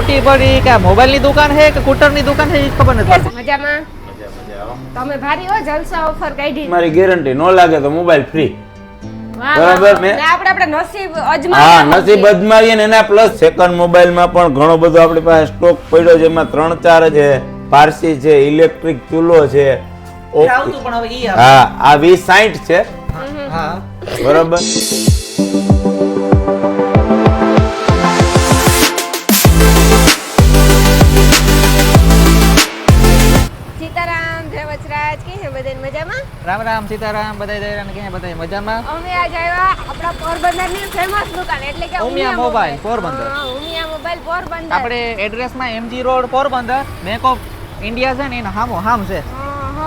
ખોટી પડી કે મોબાઈલ ની દુકાન છે કે સ્કૂટર ની દુકાન છે એ ખબર નથી પડતી. મજામાં તમે ભારી હો જલસા ઓફર કાઢી મારી ગેરંટી નો લાગે તો મોબાઈલ ફ્રી. વાહ, બરાબર વાહ. મેં ને આપણે નસીબ હા અજમાવ્યા નસીબ અજમાવીએ ને એના પ્લસ સેકન્ડ મોબાઈલ માં પણ ઘણો બધો આપણી પાસે સ્ટોક પડ્યો છે. એમાં 3-4 છે, પારસી છે, ઇલેક્ટ્રિક ચૂલો છે. આવતું પણ હવે ઈ આવે. હા આ 2060 છે હા બરાબર. સીતારામ જય વચરાજ કે હે બધાય મજામાં. રામ રામ સીતારામ બધાય દયરાને કે બધાય મજામાં. અમે આજ આવ્યા આપણા પોરબંદરની ફેમસ દુકાન એટલે કે ઉમિયા મોબાઈલ, પોરબંદર. હા, ઉમિયા મોબાઈલ પોરબંદર. આપણે એડ્રેસમાં MG road Porbandar, bank of India છે ને એના હામ છે.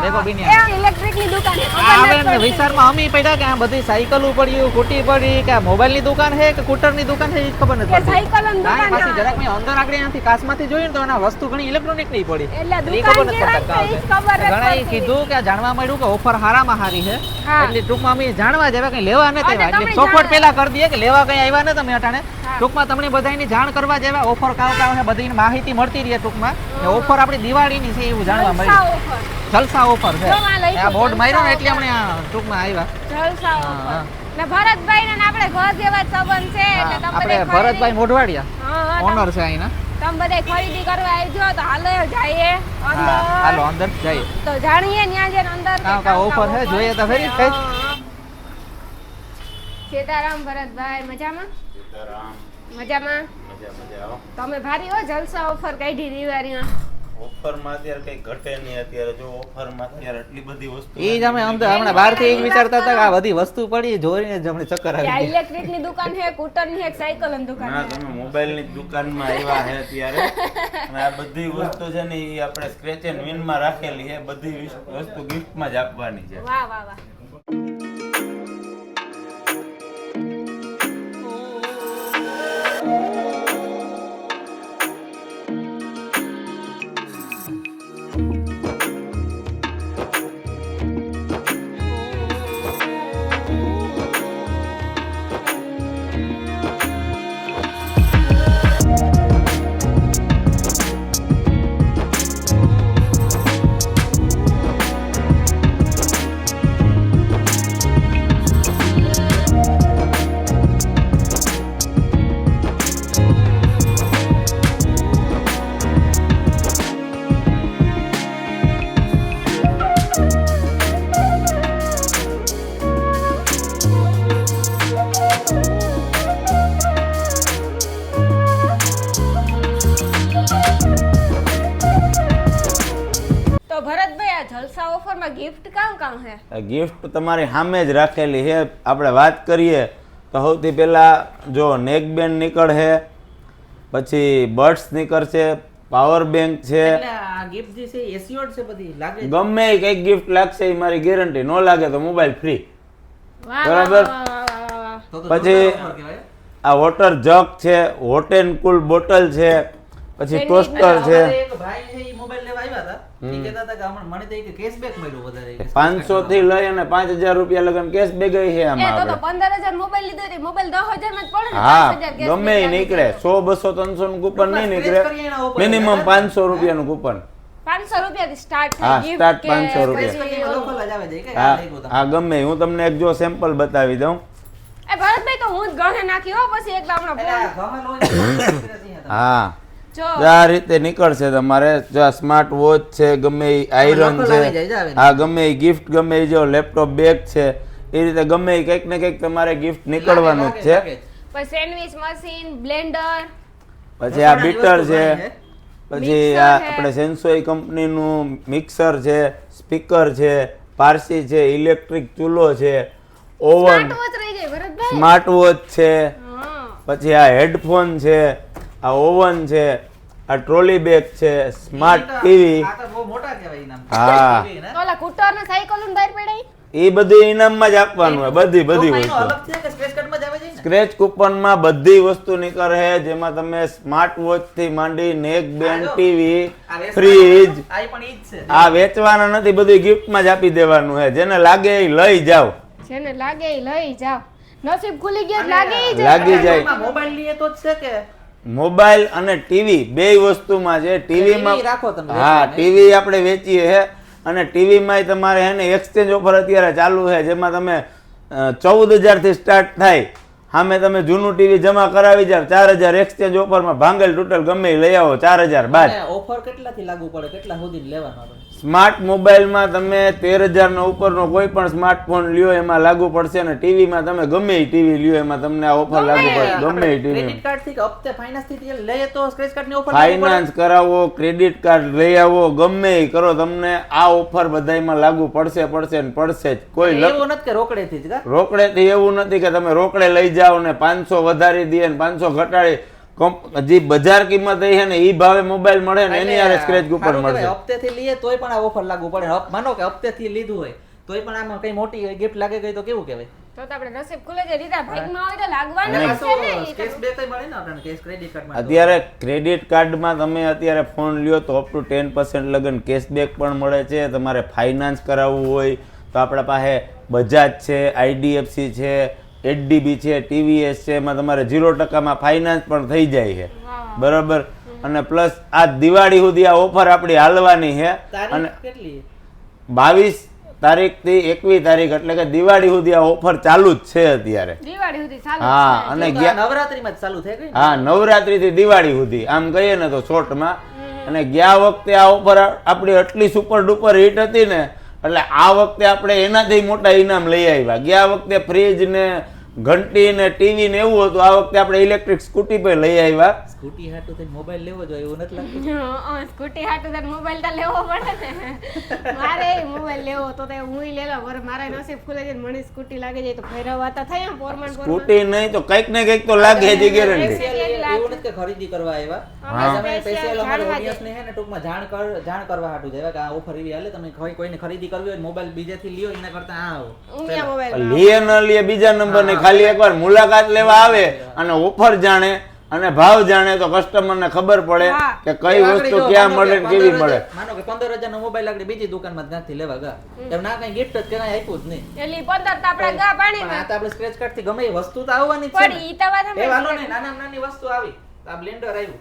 દેખો બિનિયા. એ ઇલેક્ટ્રિકની દુકાન છે. આ હવે વિસ્તારમાં અમી પડ્યા કે આ બધી સાયકલો પડ્યું, સ્કૂટી પડી કે મોબાઈલ ની દુકાન છે કે સ્કૂટર ની દુકાન છે એ ખબર નથી પડતી. સાયકલની ના, દુકાન પાછી જરાક મેં અંદર આગળ અહીંયાથી કાચમાંથી જોયું ને તો એના વસ્તુ ઘણી ઇલેક્ટ્રોનિક ની પડી. એટલે ઈ ખબર દુકાન નથી પડતા કેવી કાં ખબર છે. જ ઘણાએ પડતી. કીધું કે જાણવા મળ્યું કે ઓફર હારામાં હારી છે. હા. એટલે ટૂંકમાં અમે જાણવા જેવા કઈ લેવા નથી અને આવ્યા. તમે એટલે સપોર્ટ જાણ- પેલા કરી દઈએ કે લેવા કઈ આવ્યા ને તમે અટાણે. હા. ટૂંકમાં તમને બધાની જાણ કરવા જેવા ઓફર કાવ છે બધી માહિતી મળતી રહે ટૂંકમાં. કે ઓફર આપણી દિવાળીની છે એવું જાણવા જલસા મળ્યું. ઓફર. જલસા ઓફર છે. જો આ લખ્યું આ બોર્ડ માર્યો ને જલસા એટલે ઓફર. અમને આ ટૂંકમાં આવ્યા. જલસા હા, ઓફર. હા. ને ભરતભાઈ ને આપણે ઘર જેવા જ સંબંધ છે એટલે તમે આપણે બધે ભરતભાઈ મોઢવાડિયા હા, હા, ઓનર છે અહીંના. તમે બધે ખરીદી કરવા આવજો તો હાલો જઈએ અંદર. હા, હાલો અંદર જઈએ. તો જાણીએ ન્યા જઈને અંદર કે કાં કાં offer છે, જોઈએ તો ખરી કઈ. હા. સીતારામ ભરતભાઈ મજામાં મજામાં તમે ભારી હો જલસા ઓફર કાઢી દિવાળીમાં. ઓફર માં અત્યારે કઈ ઘટે નહીં. અત્યારે જો ઓફર માં અત્યારે એટલી બધી વસ્તુ ઈ જ અમે અંદર હમણાં બહારથી ઈ વિચારતા હતા કે આ બધી વસ્તુ પડી જોઈને જ અમને ચક્કર આવી ત્યાં ગયા. ઇલેક્ટ્રિક ની દુકાન છે, સ્કૂટર ની છે, સાયકલ ની દુકાન ના છે. તમે મોબાઈલ ની દુકાન માં આવ્યા છે અત્યારે અને આ બધી વસ્તુ છે ને ઈ આપણે સ્ક્રેચ એન્ડ વિન માં રાખેલી છે. બધી વસ્તુ ગિફ્ટ માં જ આપવાની છે. વાહ વાહ વાહ. તો ભરતભાઈ આ જલસા ઓફર માં ગિફ્ટ કામ છે? ગિફ્ટ તમારી સામે જ રાખેલી છે. આપણે વાત કરીએ તો સૌથી પહેલા જો નેક બેન્ડ નીકળે, પછી બડ્સ નીકળશે, પાવર બેંક છે. એટલે આ gift જે છે એસ્યોર્ડ છે બધી લાગે છે. ગમે એ કઈક ગિફ્ટ લાગશે એ મારી ગેરંટી. નો લાગે તો મોબાઈલ ફ્રી. વાહ બરાબર. વાહ, વાહ, વાહ, વાહ. તો પછી જોરદાર offer કહેવાય. આ વોટર જગ છે, હોટ એન્ડ કુલ બોટલ છે, પછી ટોસ્ટર છે. અમારે એક ભાઈ છે ઈ મોબાઈલ લેવા આવ્યા હતા. ઈ કહેતા હતા કે હમણાં મને તો એક cashback મળ્યું વધારે. 500 થી લઈ અને 5000 રૂપિયા લગન કેશબેક છે એ આમાં તો આપણે. 15,000 મોબાઈલ લીધો તો મોબાઈલ 10,000 માં જ પડે ને. હા 5,000 cashback ગમે એ આવી નીકળે. જાય. 100 200 300 નું કૂપન નહીં નીકળે. Scratch કરીએ એના ઉપર. મિનિમમ 500 રૂપિયાનું કૂપન. 500 રૂપિયાથી સ્ટાર્ટ હા, થાય start gift કે 500 રૂપિયા. Scratch કરીએ એમાં local જ આવે છે કે આ હા લઈ ગયો તમે. હા ગમે એ. હું તમને એક જો સેમ્પલ બતાવી દઉં. એ ભરતભાઈ તો હું જ ગણે નાખી હો પછી એક હમણાં એટલે આ ફોન. ગમે લો ને. હા જો આ રીતે નીકળશે તમારે. જો સ્માર્ટ વોચ છે, ગમે એ આયરન local આવી જાય, છે, આવે ને. હા ગમે એ ગિફ્ટ, ગમે એ જો લેપટોપ બેગ છે, એ રીતે ગમે એ કંઈક ને કંઈક તમારે ગિફ્ટ નીકળવાનું જ છે. પછી સેન્ડવિચ મશીન, બ્લેન્ડર, પછી આ બીટર છે, પછી Mixer આ છે. આપણે સેન્સોઈ કંપનીનું મિક્સર છે, સ્પીકર છે, પારસી છે, ઇલેક્ટ્રિક ચૂલો છે, ઓવન, સ્માર્ટ વોચ રહી જાય ભરતભાઈ. સ્માર્ટ વોચ છે, હા. પછી આ હેડફોન છે, આ ઓવન છે, આ ટ્રોલી બેગ છે, સ્માર્ટ ટીવી. આ તો બહુ મોટા કહેવાય ઇનામ. હા. TV ને. તો ઓલા કૂટર ને સાયકલ ને બહાર પડાય. એ બધી ઇનામમાં જ આપવાનું હોય. બધી ટૂંકમાં એનો વસ્તુ અલગ છે કે scratch card માં જ આવે છે ને? સ્ક્રેચ કૂપનમાં બધી વસ્તુ નીકળે છે, જેમાં તમે સ્માર્ટ વોચ થી માંડી નેક બેન્ડ, ટીવી, આ વેચવાના ફ્રીજ, આ પણ ઈ જ છે. આ વેચવાના નથી. બધું ગિફ્ટમાં જ આપી દેવાનું છે. જેને લાગે એ લઈ જાઓ. જેને લાગે એ લઈ જાવ. નસીબ ખુલી ગયો અને લાગે ઈ જ. લાગી જાય. ટૂંકમાં મોબાઈલ લઈએ તો જ છે કે મોબાઈલ અને ટીવી બેય વસ્તુમાં છે. ટીવીમાં TV રાખો તમે હા વેચવાને. ટીવી આપણે વેચીએ છે અને ટીવીમાં તમારે હે ને એક્સચેન્જ ઓફર અત્યારે ચાલુ છે, જેમાં તમે 14,000 થી સ્ટાર્ટ થાય. સામે તમે જૂનું ટીવી જમા કરાવી જાવ 4,000 એક્સચેન્જ ઓફરમાં ભાંગેલ તૂટેલ ગમે ઈ લઈ આવો 4,000 બાદ. ઓફર કેટલાથી લાગુ પડે, કેટલા સુધી લેવાનો આપણે? સ્માર્ટ મોબાઈલમાં તમે 13,000 નો ઉપરનો કોઈ પણ સ્માર્ટફોન લ્યો એમાં લાગુ પડશે અને ટીવીમાં તમે ગમે ઈ ટીવી લ્યો એમાં તમને આ ઓફર લાગુ પડે. ગમે ઈ ટીવી ક્રેડિટ કાર્ડ થી કે હપ્તે ફાઇનાન્સ થી લઈએ તો સ્ક્રેચ કાર્ડ ની ઓફર લાગુ પડે? ફાઇનાન્સ કરાવો, ક્રેડિટ કાર્ડ લઈ આવો, ગમે ઈ કરો, તમને આ ઓફર બધાયમાં લાગુ પડશે ને પડશે જ. કોઈ એવું નથી કે રોકડેથી જ કા? રોકડેથી એવું નથી કે તમે રોકડે લઈ જાઓ ને 500 વધારી દે ને 500 ઘટાડી. જે બજાર કિંમત છે ને ઈ ભાવે મોબાઈલ મળે ને એની હારે સ્ક્રેચ કૂપન મળશે. હપ્તેથી લઈએ તોય પણ આ ઓફર લાગુ પડે. માનો કે હપ્તેથી લીધું હોય તોય પણ આમાં કઈ મોટી ગિફ્ટ લાગે ગઈ તો કેવું કહેવાય? તો આપણે નસીબ ખુલે છે રીતા ભાગમાં હોય તો લાગવાનું અને જ છે ને ઈ તો. કેશબેક મળે ને આપણને, કેશ ક્રેડિટ કાર્ડમાં. અત્યારે ક્રેડિટ કાર્ડમાં તમે અત્યારે ફોન લ્યો તો અપ ટુ 10% લગન કેશબેક પણ મળે છે. તમારે ફાઇનાન્સ કરાવવું હોય તો આપણા પાસે બજાજ છે, IDFC છે, HDB છે, TVS છે, એમાં તમારે 0% ફાઇનાન્સ પણ થઈ જાય છે. બરાબર. અને પ્લસ આ દિવાળી સુધી આ ઓફર આપણી હાલવાની છે અને તારીખ કેટલી? 22 તારીખથી 21 તારીખ એટલે કે દિવાળી સુધી આ ઓફર ચાલુ જ છે અત્યારે. દિવાળી સુધી ચાલુ હા છે. અને તો આ નવરાત્રીમાં જ ચાલુ થઈ ગઈ ને? હા નવરાત્રીથી દિવાળી સુધી આમ કહીએ ને તો શોર્ટમાં. અને ગયા વખતે આ ઓફર આપણી આટલી સુપર ડુપર હિટ હતી ને એટલે આ વખતે આપણે એનાથી મોટા ઇનામ લઈ આવ્યા. ગયા વખતે ફ્રીજ ને ઘંટી ને ટીવી ને એવું હતું, આ વખતે આપણે ઇલેક્ટ્રિક સ્કૂટી પર લઈ આવ્યા. સ્કૂટી હાટુ થઈને મોબાઈલ લેવો જોઈએ એવું નથી લાગતું? સ્કૂટી હાટુ તો મોબાઈલ તો લેવો પડે ને. મારે મોબાઈલ લેવો તો હું લઈ લઉં. મારા નસીબ ખુલે છે મને સ્કૂટી લાગે જાય તો ફેરવવા તો થાય એમ પોરમાન સ્કૂટી નહીં તો કંઈક ને કંઈક તો લાગે જ ગેરંટી. Special એવું નથી કે ખરીદી કરવા આવ્યા. હા. તમે સ્પેશિયલ અમારા ઓડિયન્સને હે ને ટૂંકમાં જાણ કરવા હાટુ જાય કે આ ઓફર એવી હાલે, તમે કોઈને ખરીદી કરવી હોય મોબાઈલ બીજેથી લ્યો એના કરતા આ આવો. ઊંઘ્યા મોબાઈલ લે ન લે બીજા નંબર ને ખાલી એકવાર મુલાકાત લેવા આવે અને ઓફર જાણે અને ભાવ જાણે તો કસ્ટમર ને ખબર પડે હા. કે કઈ વસ્તુ ક્યાં મળે ને કેવી મળે. માનો કે 15,000 નો મોબાઈલ આગળ બીજી દુકાનમાં જ ત્યાંથી લેવા ગયા એમ ના કઈ ગિફ્ટ જ કે કાંઈ આપ્યું જ નહીં. એલી 15 તો આપડા ગા પાણી પણ આ તો આપણે સ્ક્રેચ કાર્ડ થી ગમે એ વસ્તુ તો આવવાની જ છે પણ ને. ઈ તો વાત એ વાલો ને નાનામાં નાની વસ્તુ આવી આ બ્લેન્ડર આવ્યું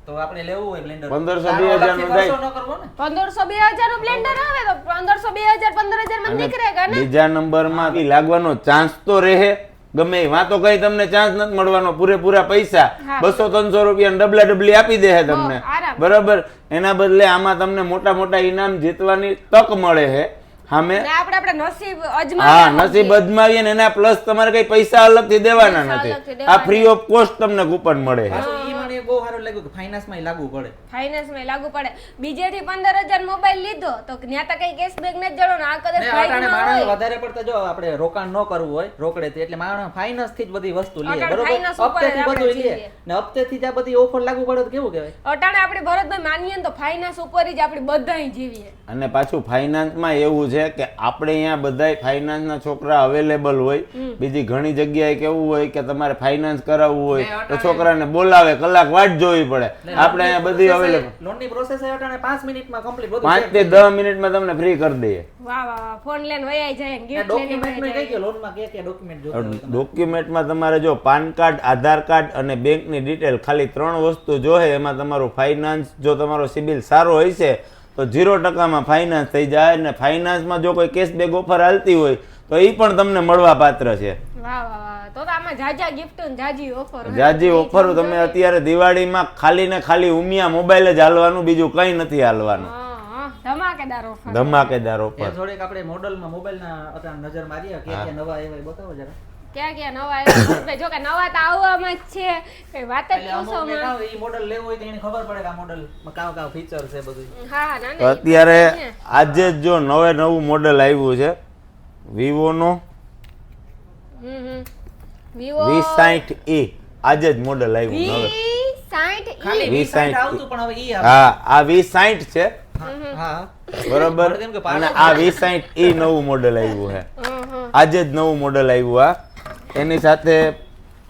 તો આપણે લેવું હોય બ્લેન્ડર 1500 2000 નું થાય. ન કરવો ને 1500 2000 નું બ્લેન્ડર આવે તો 1500 2000 15,000 માં નીકળેગા ને. બીજા નંબરમાં લાગવાનો ચાન્સ તો રહે ગમે એ. વાં તો કઈ તમને ચાન્સ નથી મળવાનો. પૂરેપૂરા પૈસા હા. 200-300 રૂપિયા ડબલી આપી દે છે તમને. આરામ. બરાબર. એના બદલે આમાં તમને મોટા ઇનામ જીતવાની તક મળે છે. સામે ને આપણે નસીબ હા અજમાવ્યા નસીબ અજમાવીએ ને એના પ્લસ તમારે કઈ પૈસા અલગથી દેવાના પૈસા નથી. અલગથી આ દેવાના ફ્રી ઓફ કોસ્ટ તમને કૂપન મળે છે. પાછું ઈ મને બહુ સારું લાગ્યું કે ફાઇનાન્સ માં લાગુ પડે. ફાઇનાન્સ માં લાગુ પડે. બીજેથી 15,000 મોબાઈલ લીધો તો ત્યાં તો કઈ કેશબેક નથી જડો ને આ કદાચ ને ફાઇન અટાણે ના માણસ હોય. વધારે પડતા જો આપણે રોકાણ ન કરવું હોય રોકડેથી એટલે માણસ ફાઇનાન્સ થી જ બધી વસ્તુ લે. અટાણે બરોબર finance ઉપર જ હપ્તેથી આપણે બધું લે જીવીએ. ને હપ્તેથી જ આ બધી ઓફર લાગુ પડે તો કેવું કહેવાય? અટાણે આપણે ભરતભાઈ માનીએ ને તો ફાઇનાન્સ ઉપર જ આપણે બધાય જીવીએ. અને પાછું ફાઇનાન્સમાં એવું છે કે આપણે અહીંયા બધાય ફાઇનાન્સના છોકરા અવેલેબલ હોય. બીજી ઘણી જગ્યાએ કેવું હોય કે તમારે ફાઇનાન્સ કરાવવું હોય તો છોકરાને બોલાવે, કલાક વાટ જોવી પડે. આપણે અહીંયા બધી અવેલેબલ. લોનની પ્રોસેસ એ અટાણે 5 મિનિટમાં કમ્પ્લીટ બધું 5 થી 10 મિનિટમાં તમને ફ્રી કરી દઈએ. વાહ વાહ વાહ ફોન લઈને વયાઈ જાય ને ગિફ્ટ લઈને ડોક્યુમેન્ટ વયાઈ કઈ જાય. કે લોનમાં કે ડોક્યુમેન્ટ જોતા હોય તમે? ડોક્યુમેન્ટમાં તમારે જો પાન કાર્ડ, આધાર કાર્ડ અને બેંકની ડિટેલ ખાલી 3 વસ્તુ જોહે. એમાં તમારું ફાઇનાન્સ જો તમારો સિબિલ સારો હોય છે તો 0% ફાઇનાન્સ થઈ જાય. અને ફાઇનાન્સમાં જો કોઈ કેશબેક ઓફર હાલતી હોય તો એ પણ તમને મળવા પાત્ર છે. વાહ વાહ વાહ તો આમાં જાજા ગિફ્ટ ને જાજી ઓફર જાજી ઓફર તમે અત્યારે દિવાળીમાં ખાલી ને ખાલી ઉમિયા મોબાઈલ જ હાલવાનું, બીજું કઈ નથી હાલવાનું. ધમાકેદાર ઓફર. ધમાકેદાર ઓફર. એ થોડીક આપણે મોડલમાં મોબાઈલના અટાણે નજર મારીએ કે નવા એવા બતાવો જરા. ક્યાં નવા આવ્યા જો કે નવા તો આવવામાં જ છે કઈ વાત જ એટલે પૂછો અમુકને માં. કાં ઈ મોડલ લેવું હોય તો એને ખબર પડે કે આ મોડલમાં કાં ફીચર છે બધું. હા હા ના તો ના અત્યારે આજે જ જો નવું મોડેલ આવ્યું છે વિવોનો વિવો V60e. આજે જ મોડેલ આવ્યું હવે. V60 ખાલી V60 V60 આવતું પણ હવે ઈ આવે. હા આ V60 છે હા બરોબર. મને કેમ કે અને આ V60e નવું મોડેલ આવ્યું છે. આજે જ નવું મોડેલ આવ્યું. આ એની સાથે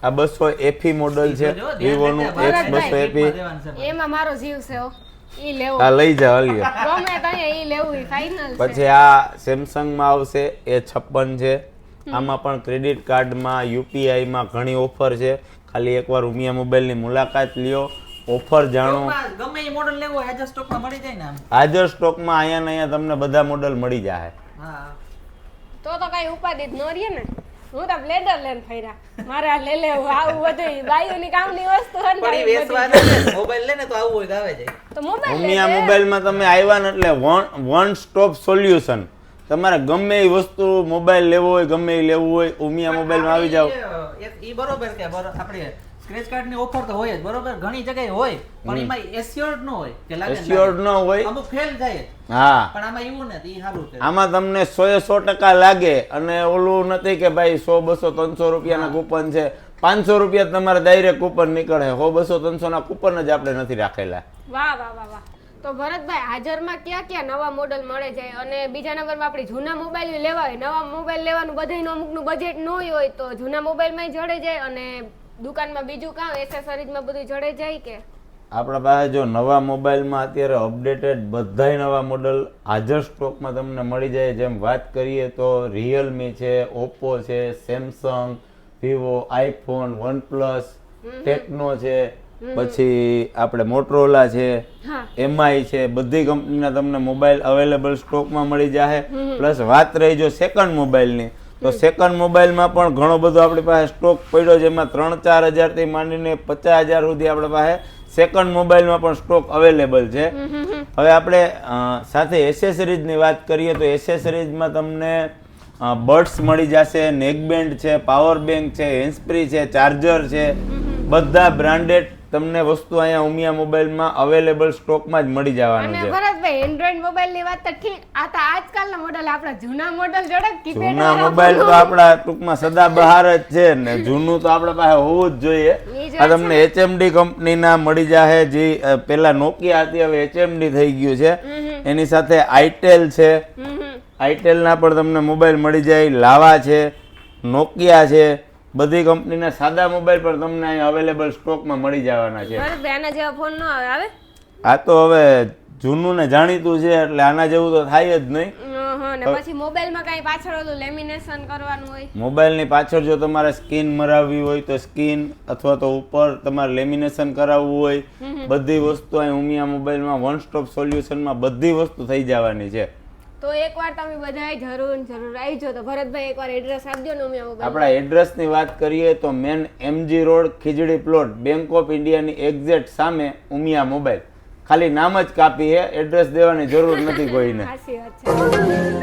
આ 200 FE મોડેલ છે વિવોનું X200 FE. એમાં મારો જીવ છે હો. ઈ લેવો આ લઈ જાવ લ્યો. ગમે ત્યાં ઈ લેવું ઈ ફાઇનલ છે. પછી આ સેમસંગ માં આવશે A56 છે. આમાં પણ ક્રેડિટ કાર્ડમાં UPI માં ઘણી ઓફર છે. ખાલી એકવાર ઉમિયા મોબાઈલની મુલાકાત લ્યો, ઓફર જાણો. ટૂંકમાં ગમે એ મોડલ લેવો હોય આજે સ્ટોકમાં મળી જાય ને આમ. હાજર સ્ટોકમાં અહીંયા ને અહીંયા તમને બધા મોડલ મળી જાય. હા તો કઈ ઉપાધિ જ ન રહે ને. હું તો બ્લેડર લઈને ફર્યા, મારે આ લે લેવું આવું બધું બાયુની કામની વસ્તુ હોય ને પણ આવી એ બધી. વેચવા મોબાઈલ લે ને તો આવું હોય તો આવે જાય. તો મોબાઈલ ઉમિયા મોબાઈલમાં તમે આવ્યા ને એટલે વન સ્ટોપ સોલ્યુશન. તમારે ગમે એ વસ્તુ મોબાઈલ લેવો હોય, ગમે એ લેવું હોય, ઉમિયા મોબાઈલમાં આવી જાવ. ઈ બરોબર કે આપણે સ્ક્રેચ કાર્ડ ની ઓફર તો હોય જ બરોબર, ઘણી જગ્યાએ હોય પણ એમાં એસ્યોર્ડ ન હોય કે લાગે ને એસ્યોર્ડ ન હોય. અમુક ફેલ જાય હા, પણ આમાં એવું નથી, ઈ સારું છે. આમાં તમને 100% લાગે અને ઓલું નથી કે ભાઈ 100 200 300 રૂપિયાના કૂપન છે, 500 રૂપિયા તમારે ડાયરેક્ટ કૂપન નીકળે. 100 200 300 ના કૂપન જ આપણે નથી રાખેલા. વાહ વાહ વાહ વાહ. તો ભરતભાઈ હાજરમાં ક્યાં ક્યાં નવા મોડલ મળે જાય? અને બીજા નંબરમાં આપણી જૂના મોબાઈલ લેવા હોય, નવા મોબાઈલ લેવાનું બધાયનું અમુકનું બજેટ ન હોય તો જૂના મોબાઈલમાં જડે જાય અને દુકાનમાં બીજું કામ એસેસરીઝમાં બધું જડે જાય કે? આપણા પાસે જો નવા મોબાઈલમાં અત્યારે અપડેટેડ બધાય નવા મોડલ હાજર સ્ટોકમાં તમને મળી જાય. જેમ વાત કરીએ તો રિયલમી છે, ઓપ્પો છે, Samsung, Vivo, iPhone, OnePlus, techno છે, પછી આપણે મોટરોલા છે, એમઆઈ છે, બધી કંપનીના તમને મોબાઈલ અવેલેબલ સ્ટોકમાં મળી જાય. પ્લસ વાત રહી જો સેકન્ડ મોબાઈલની, તો સેકન્ડ મોબાઈલમાં પણ ઘણો બધો આપણી પાસે સ્ટોક પડ્યો, જેમાં 3-4 હજારથી માંડીને 50,000 સુધી આપણી પાસે સેકન્ડ મોબાઈલમાં પણ સ્ટોક અવેલેબલ છે. હવે આપણે સાથે એસેસરીઝની વાત કરીએ તો એસેસરીઝમાં તમને બડ્સ મળી જશે, નેકબેન્ડ છે, પાવર બેંક છે, હેન્ડસ્ફ્રી છે, ચાર્જર છે, બધા બ્રાન્ડેડ તમને વસ્તુ અહીંયા ઉમિયા મોબાઈલમાં અવેલેબલ સ્ટોકમાં જ મળી જવાનું અને છે. ભરતભાઈ એન્ડ્રોઈડ મોબાઈલની વાત તો ઠીક, આ તો આજકાલના મોડલ આપણા જૂના મોડલ જોડે કીપેડ જૂના મોબાઈલ તો આપણા ટૂંકમાં સદાબહાર જ છે ને, જૂનું તો આપણા પાસે હોવું જ જોઈએ. આ તમને HMD કંપનીના મળી જાય, જે પેલા નોકિયા હતી હવે HMD થઈ ગયું છે. એની સાથે આઈટેલ છે, આઈટેલના પણ તમને મોબાઈલ મળી જાય. લાવા છે, નોકિયા છે, બધી કંપનીના સાદા મોબાઈલ પણ તમને અહીં અવેલેબલ સ્ટોકમાં મળી જવાના છે. ભરતભાઈ આના જેવા ફોન ન આવે? આ તો હવે જૂનું ને જાણીતું છે એટલે આના જેવું તો થાય જ નહીં. ને પછી મોબાઈલમાં કઈ પાછળ ઓલું લેમિનેશન કરવાનું હોય? મોબાઈલની પાછળ જો તમારે સ્કીન મરાવવી હોય તો સ્કીન, અથવા તો ઉપર તમારે લેમિનેશન કરાવવું હોય, બધી વસ્તુ અહીં ઉમિયા મોબાઈલમાં વન સ્ટોપ સોલ્યુશનમાં બધી વસ્તુ થઈ જવાની છે. તો એકવાર તમે બધાય જરૂર આવજો. તો ભરતભાઈ એકવાર એડ્રેસ આપજો ને ઉમિયા મોબાઈલ. આપણા એડ્રેસની વાત કરીએ તો main MG road, Khijdi plot, bank of ઇન્ડિયાની એક્ઝેક્ટ સામે ઉમિયા મોબાઈલ. ખાલી નામ જ કાપી છે, એડ્રેસ દેવાની જરૂર નથી કોઈને. સાચી વાત છે.